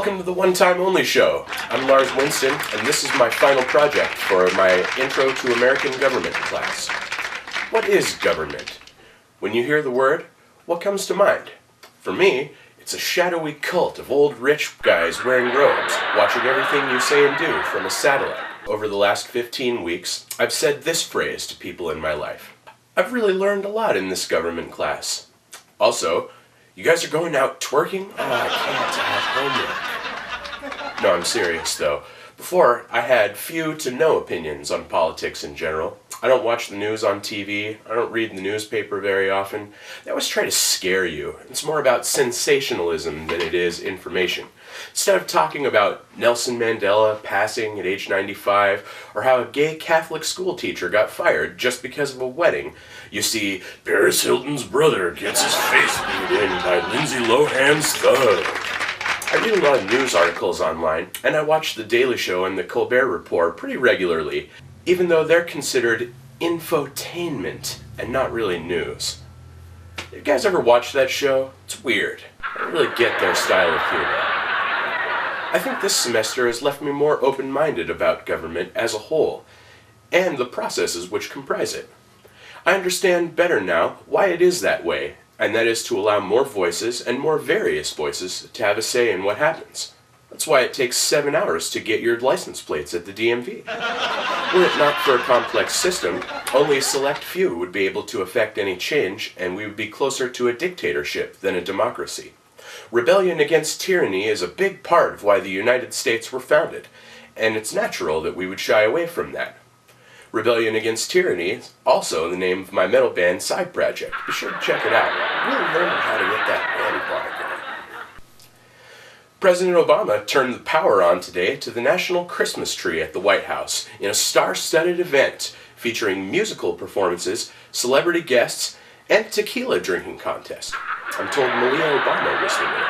Welcome to the OneTimeOnlyShow. I'm Lars Winston, and this is my final project for my Intro to American Government class. What is government? When you hear the word, what comes to mind? For me, it's a shadowy cult of old rich guys wearing robes, watching everything you say and do from a satellite. Over the last 15 weeks, I've said this phrase to people in my life. I've really learned a lot in this government class. Also, you guys are going out twerking? Oh, I can't, I have homework. No, I'm serious though. Before, I had few to no opinions on politics in general. I don't watch the news on TV. I don't read the newspaper very often. They always try to scare you. It's more about sensationalism than it is information. Instead of talking about Nelson Mandela passing at age 95, or how a gay Catholic school teacher got fired just because of a wedding, you see Paris Hilton's brother gets his face beat in by Lindsay Lohan's thug. I read a lot of news articles online, and I watch The Daily Show and The Colbert Report pretty regularly, even though they're considered infotainment and not really news. You guys ever watch that show? It's weird. I don't really get their style of humor. I think this semester has left me more open-minded about government as a whole, and the processes which comprise it. I understand better now why it is that way, and that is to allow more voices and more various voices to have a say in what happens. That's why it takes 7 hours to get your license plates at the DMV. Were it not for a complex system, only a select few would be able to effect any change, and we would be closer to a dictatorship than a democracy. Rebellion against tyranny is a big part of why the United States were founded, and it's natural that we would shy away from that. Rebellion Against Tyranny is also the name of my metal band side project. Be sure to check it out. Really learn how to get that band bark going. President Obama turned the power on today to the national Christmas tree at the White House in a star-studded event featuring musical performances, celebrity guests, and tequila drinking contest. I'm told Malia Obama was the winner.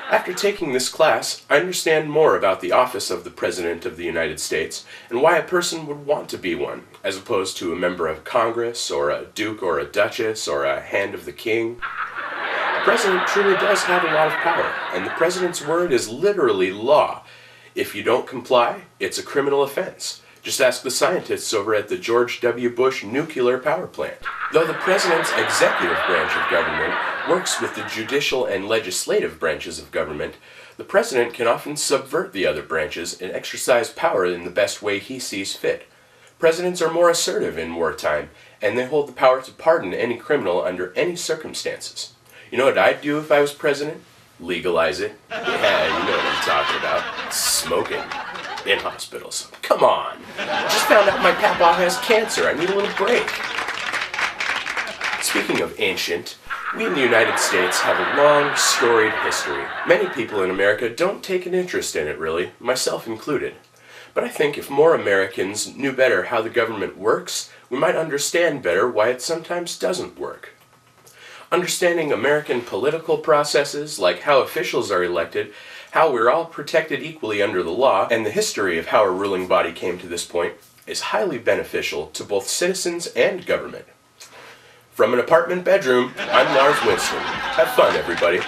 After taking this class, I understand more about the office of the President of the United States and why a person would want to be one, as opposed to a member of Congress, or a duke or a duchess, or a hand of the king. The President truly does have a lot of power, and the President's word is literally law. If you don't comply, it's a criminal offense. Just ask the scientists over at the George W. Bush nuclear power plant. Though the President's executive branch of government works with the judicial and legislative branches of government, the President can often subvert the other branches and exercise power in the best way he sees fit. Presidents are more assertive in wartime, and they hold the power to pardon any criminal under any circumstances. You know what I'd do if I was President? Legalize it. Yeah, you know what I'm talking about. Smoking. In hospitals. Come on! Just found out my papa has cancer. I need a little break. Speaking of ancient, we in the United States have a long, storied history. Many people in America don't take an interest in it, really, myself included. But I think if more Americans knew better how the government works, we might understand better why it sometimes doesn't work. Understanding American political processes, like how officials are elected, how we're all protected equally under the law, and the history of how our ruling body came to this point, is highly beneficial to both citizens and government. From an apartment bedroom, I'm Lars Winston. Have fun, everybody.